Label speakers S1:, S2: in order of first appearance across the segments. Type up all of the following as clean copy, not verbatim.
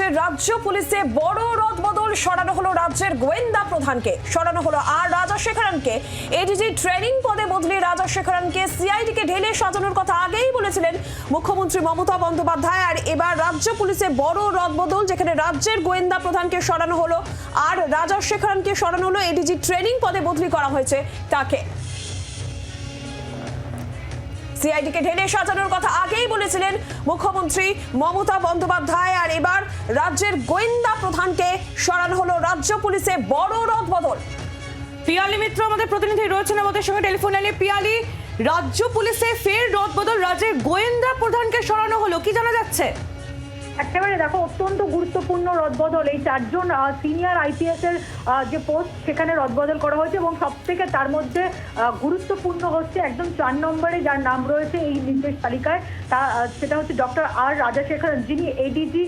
S1: রাজ্যের রাজ্য পুলিশে বড় রদবদল। সরানো হলো রাজ্যের গোয়েন্দা প্রধানকে, সরানো হলো আর রাজাশেখরনকে। এডিজি ট্রেনিং পদে বদলে রাজাশেখরনকে সিআইডিকে ঢেলে সাজানোর কথা আগেই বলেছিলেন মুখ্যমন্ত্রী মমতা বন্দ্যোপাধ্যায়। আর এবার রাজ্য পুলিশে বড় রদবদল, যেখানে রাজ্যের গোয়েন্দা প্রধানকে সরানো হলো আর রাজাশেখরনকে সরানো হলো। এডিজি ট্রেনিং পদে বদলি করা হয়েছে তাকে। সিআইডিকে ঢেলে সাজানোর কথা আগেই বলেছিলেন মুখ্যমন্ত্রী মমতা বন্দ্যোপাধ্যায়। আর এবার রাজ্যের গোয়েন্দা প্রধানকে সরানো হলো রাজ্য পুলিশে বড় রদবদল। পিয়ালি মিত্র আমাদের প্রতিনিধি রয়েছেন আমাদের সঙ্গে টেলিফোন লাইনে। পিয়ালি, রাজ্য পুলিশে ফের রদবদল, রাজ্যের গোয়েন্দা প্রধানকে সরানো হলো, কি জানা যাচ্ছে?
S2: একেবারে দেখো, অত্যন্ত গুরুত্বপূর্ণ রদবদল। এই 4 জন সিনিয়র আইপিএস এর যে পোস্ট, সেখানে রদবদল করা হয়েছে এবং সব থেকে তার মধ্যে গুরুত্বপূর্ণ হচ্ছে একদম 4 নম্বরে যার নাম রয়েছে এই নির্দেশ তালিকায়, সেটা হচ্ছে ডক্টর আর রাজাশেখরন, যিনি এডিজি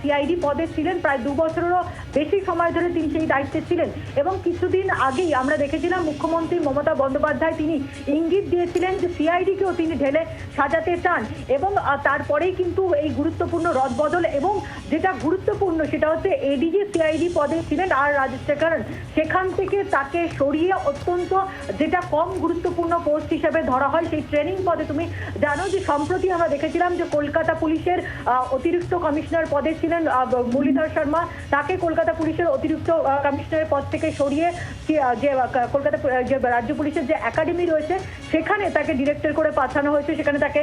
S2: সিআইডি পদে ছিলেন। প্রায় 2 বছরেরও বেশি সময় ধরে তিনি সেই দায়িত্বে ছিলেন এবং কিছুদিন আগেই আমরা দেখেছিলাম মুখ্যমন্ত্রী মমতা বন্দ্যোপাধ্যায় তিনি ইঙ্গিত দিয়েছিলেন যে সিআইডিকেও তিনি ঢেলে সাজাতে চান এবং তারপরেই কিন্তু এই গুরুত্বপূর্ণ রদবদল। এবং যেটা গুরুত্বপূর্ণ সেটা হচ্ছে এডিজি সিআইডি পদে ছিলেন আর রাজাশেখরন, সেখান থেকে তাকে সরিয়ে অত্যন্ত যেটা কম গুরুত্বপূর্ণ পোস্ট হিসেবে ধরা হয় সেই ট্রেনিং পদে। তুমি জানো যে সম্প্রতি আমরা দেখেছিলাম যে কলকাতা পুলিশের অতিরিক্ত কমিশনার পদে ছিলেন মুরলীধর শর্মা, তাকে কলকাতা পুলিশের অতিরিক্ত কমিশনারের পদ থেকে সরিয়ে যে কলকাতা যে রাজ্য পুলিশের যে একাডেমি রয়েছে সেখানে তাকে ডিরেক্টর করে পাঠানো হয়েছে, সেখানে তাকে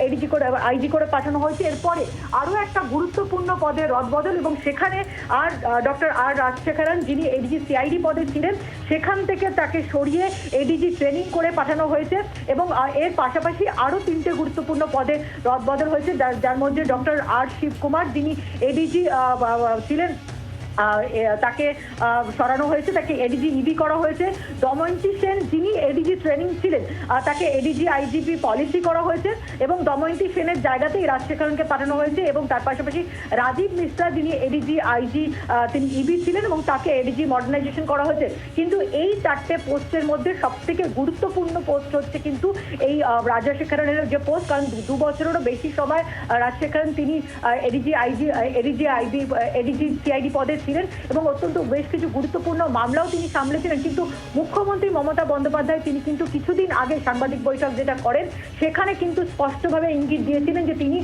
S2: এডিজি করে আইজি করে পাঠানো হয়েছে। এরপরে আরও একটা গুরুত্বপূর্ণ পদে রদবদল এবং সেখানে আর ডক্টর আর রাজাশেখরন, যিনি এডিজি সিআইডি পদে ছিলেন, সেখান থেকে তাকে সরিয়ে এডিজি ট্রেনিং করে পাঠানো হয়েছে এবং এর পাশাপাশি আরও 3টে গুরুত্বপূর্ণ পদে রদবদল হয়েছে, যার মধ্যে ডক্টর আর শিবকুমার, যিনি এডিজি ছিলেন, তাকে সরানো হয়েছে, তাকে এডিজি ইবি করা হয়েছে। দময়ন্তী সেন, যিনি এডিজি ট্রেনিং ছিলেন, তাকে এডিজি আইজিপি পলিসি করা হয়েছে এবং দময়ন্তী সেনের জায়গাতেই রাজাশেখরনকে পাঠানো হয়েছে। এবং তার পাশাপাশি রাজীব মিশ্রা, যিনি এডিজি আইজি তিনি ইবি ছিলেন এবং তাকে এডিজি মডার্নাইজেশন করা হয়েছে। কিন্তু এই 4টে পোস্টের মধ্যে সবথেকে গুরুত্বপূর্ণ পোস্ট হচ্ছে কিন্তু এই রাজাশেখরনের যে পোস্ট, কারণ 2 বছরেরও বেশি সময় রাজাশেখরন তিনি এডিজি সিআইডি পদে ছিলেন এবং অত্যন্ত বেশ কিছু গুরুত্বপূর্ণ মামলাও তিনি সামলেছিলেন। কিন্তু মুখ্যমন্ত্রী মমতা বন্দ্যোপাধ্যায় তিনি কিন্তু কিছুদিন আগে সাংবাদিক বৈঠক যেটা করেন, সেখানে কিন্তু স্পষ্টভাবে ইঙ্গিত দিয়েছিলেন যে তিনি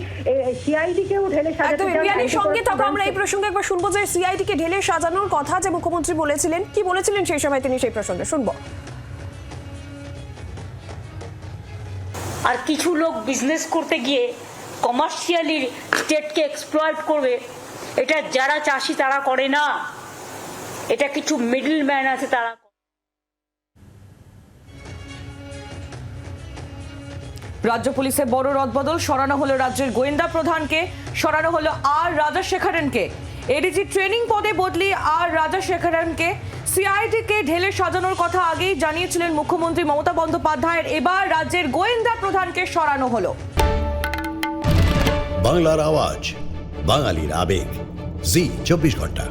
S2: সিআইডিকেও ঢেলে সাজাতে চান।
S1: সঙ্গে থাকো, আমরা এই প্রসঙ্গে একবার শুনবো যে সিআইডিকে ঢেলে সাজানোর কথা যে মুখ্যমন্ত্রী বলেছিলেন, কি বলেছিলেন সেই সময় তিনি, সেই প্রসঙ্গে শুনবো।
S3: আর কিছু লোক বিজনেস করতে গিয়ে কমার্শিয়ালি স্টেটকে এক্সপ্লয়েট করবে, এটা যারা চাষি তারা করে না, এটা কিছু মিডল ম্যান আছে তারা।
S1: রাজ্য পুলিশে বড় রদবদল, সরানো হলো রাজ্যের গোয়েন্দা প্রধানকে, সরানো হলো আর রাজাশেখরনকে। এডিজি ট্রেনিং পদে বদলি আর রাজাশেখরনকে। সিআইডিকে ঢেলে সাজানোর কথা আগেই জানিয়েছিলেন মুখ্যমন্ত্রী মমতা বন্দ্যোপাধ্যায়ের। এবার রাজ্যের গোয়েন্দা প্রধানকে সরানো হলো।
S4: বাংলার আওয়াজ, বাঙালির আবেগ, জি 24 ঘন্টা।